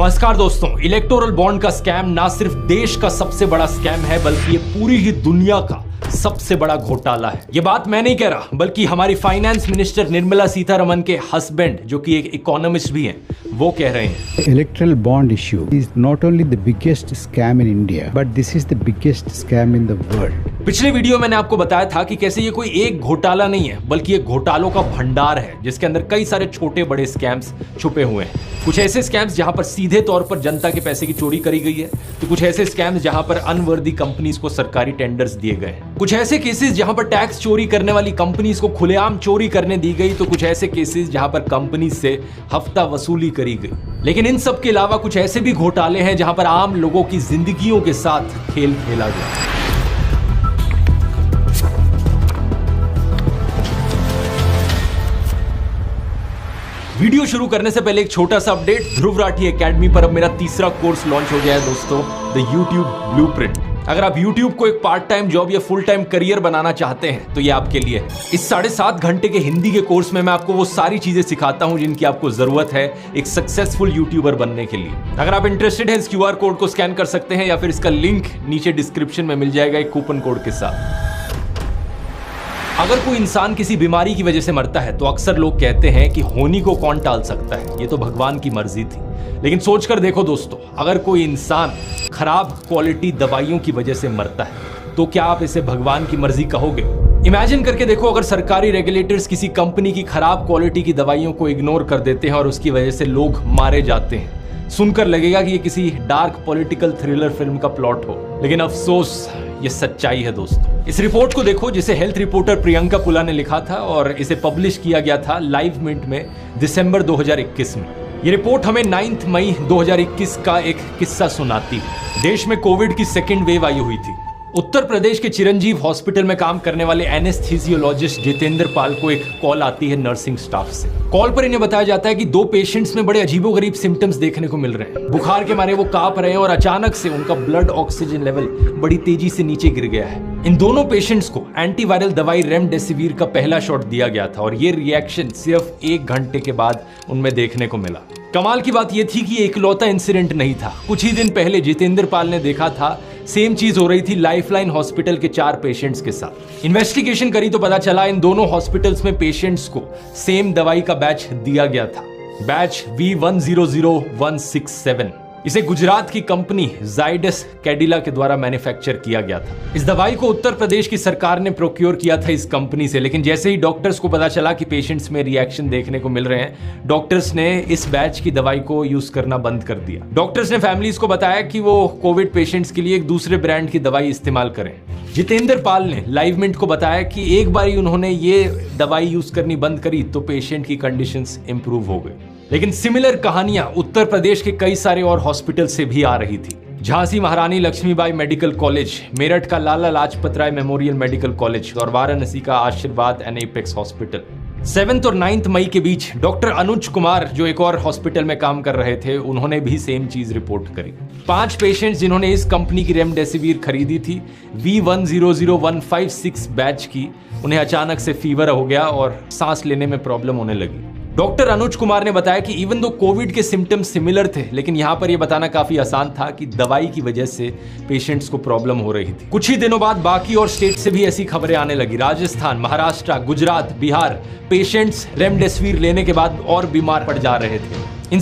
नमस्कार दोस्तों, electoral bond का स्कैम ना सिर्फ देश का सबसे बड़ा स्कैम है बल्कि ये पूरी ही दुनिया का सबसे बड़ा घोटाला है। ये बात मैं नहीं कह रहा बल्कि हमारी फाइनेंस मिनिस्टर निर्मला सीतारमन के हस्बैंड, जो कि एक इकोनॉमिस्ट भी हैं, वो कह रहे हैं electoral bond issue is not only the biggest scam in India but this is the biggest scam in the world. पिछले वीडियो मैंने आपको बताया था कि कैसे ये कोई एक घोटाला नहीं है बल्कि एक घोटालों का भंडार है जिसके अंदर कई सारे छोटे बड़े स्कैम्स छुपे हुए हैं। कुछ ऐसे स्कैम्स जहां पर सीधे तौर पर जनता के पैसे की चोरी करी गई है, तो कुछ ऐसे स्कैम्स जहां पर अनवर्दी कंपनीज को सरकारी टेंडर्स दिए गए हैं। कुछ ऐसे केसेस जहां पर टैक्स चोरी करने वाली कंपनीज को खुलेआम चोरी करने दी गई, तो कुछ ऐसे केसेस जहां पर कंपनीज से हफ्ता वसूली करी गई। लेकिन इन सब के अलावा कुछ ऐसे भी घोटाले हैं जहां पर आम लोगों की जिंदगियों के साथ खेल खेला गया। वीडियो शुरू करने से पहले एक छोटा सा अपडेट, ध्रुव राठी एकेडमी पर अब मेरा तीसरा कोर्स लॉन्च हो गया है दोस्तों, द यूट्यूब ब्लूप्रिंट। अगर आप YouTube को एक पार्ट टाइम जॉब या फुल टाइम करियर बनाना चाहते हैं तो ये आपके लिए है। इस 7.5 घंटे के हिंदी के कोर्स में मैं आपको वो सारी चीजें सिखाता हूं जिनकी आपको जरूरत है एक सक्सेसफुल यूट्यूबर बनने के लिए। अगर आप इंटरेस्टेड हैं, इस QR कोड को स्कैन कर सकते हैं या फिर इसका लिंक नीचे डिस्क्रिप्शन में मिल जाएगा एक कूपन कोड के साथ। अगर कोई इंसान किसी बीमारी की वजह से मरता है तो अक्सर लोग कहते हैं कि होनी को कौन टाल सकता है, ये तो भगवान की मर्जी थी। लेकिन सोचकर देखो दोस्तों, अगर कोई इंसान खराब क्वालिटी दवाइयों की वजह से मरता है तो क्या आप इसे भगवान की मर्जी कहोगे? इमेजिन करके देखो, अगर सरकारी रेगुलेटर्स किसी कंपनी की खराब क्वालिटी की दवाइयों को इग्नोर कर देते हैं और उसकी वजह से लोग मारे जाते हैं, सुनकर लगेगा कि ये किसी डार्क पॉलिटिकल थ्रिलर फिल्म का प्लॉट हो। लेकिन अफसोस, ये सच्चाई है दोस्तों। इस रिपोर्ट को देखो जिसे हेल्थ रिपोर्टर प्रियंका पुला ने लिखा था और इसे पब्लिश किया गया था लाइव मिंट में दिसंबर 2021 में। ये रिपोर्ट हमें 9 मई 2021 का एक किस्सा सुनाती है। देश में कोविड की सेकेंड वेव आई हुई थी। उत्तर प्रदेश के चिरंजीव हॉस्पिटल में काम करने वाले एनेस्थीसियोलॉजिस्ट जितेंद्र पाल को एक कॉल आती है नर्सिंग स्टाफ से। कॉल पर इन्हें बताया जाता है कि 2 पेशेंट्स में बड़े अजीबोगरीब सिम्टम्स देखने को मिल रहे हैं। बुखार के मारे वो कांप रहे हैं और अचानक से उनका ब्लड ऑक्सीजन लेवल बड़ी तेजी से नीचे गिर गया है। इन दोनों पेशेंट्स को एंटीवायरल दवाई रेमडेसिविर का पहला शॉट दिया गया था और ये रिएक्शन सिर्फ 1 घंटे के बाद उनमें देखने को मिला। कमाल की बात यह थी कि इकलौता इंसिडेंट नहीं था। कुछ ही दिन पहले जितेंद्र पाल ने देखा था सेम चीज हो रही थी लाइफलाइन हॉस्पिटल के 4 पेशेंट्स के साथ। इन्वेस्टिगेशन करी तो पता चला इन दोनों हॉस्पिटल्स में पेशेंट्स को सेम दवाई का बैच दिया गया था, बैच V100167। इसे गुजरात की कंपनी जाइडस कैडिला के द्वारा मैन्युफैक्चर किया गया था। इस दवाई को उत्तर प्रदेश की सरकार ने प्रोक्योर किया था इस कंपनी से, लेकिन जैसे ही डॉक्टर्स को पता चला कि पेशेंट्स में रिएक्शन देखने को मिल रहे हैं, डॉक्टर्स ने इस बैच की दवाई को यूज करना बंद कर दिया। डॉक्टर्स ने फैमिलीज को बताया कि वो कोविड पेशेंट्स के लिए एक दूसरे ब्रांड की दवाई इस्तेमाल करें। जितेंद्र पाल ने लाइव मिंट को बताया कि एक बार उन्होंने ये दवाई यूज करनी बंद करी तो पेशेंट की कंडीशंस इंप्रूव हो गई। लेकिन सिमिलर कहानियां उत्तर प्रदेश के कई सारे और हॉस्पिटल से भी आ रही थी। झांसी महारानी लक्ष्मीबाई मेडिकल कॉलेज, मेरठ का Lala Lajpat Rai memorial medical college और वाराणसी का आशीर्वाद एंड एपेक्स हॉस्पिटल। 7 और 9 मई के बीच डॉक्टर अनुज कुमार, जो एक और हॉस्पिटल में काम कर रहे थे, उन्होंने भी सेम चीज रिपोर्ट करी। 5 पेशेंट्स जिन्होंने इस कंपनी की रेमडेसिविर खरीदी थी V100156 बैच की, उन्हें अचानक से फीवर हो गया और सांस लेने में प्रॉब्लम होने लगी। डॉक्टर अनुज कुमार ने बताया कि इवन दो कोविड के सिम्टम्स सिमिलर थे, लेकिन यहां पर यह बताना काफी आसान था कि दवाई की वजह से पेशेंट्स को प्रॉब्लम हो रही थी। कुछ ही दिनों बाद बाकी और स्टेट से भी ऐसी खबरें आने लगी। राजस्थान, महाराष्ट्र, गुजरात, बिहार, पेशेंट्स रेमडेसिविर लेने के बाद और बीमार पड़ जा रहे थे। इन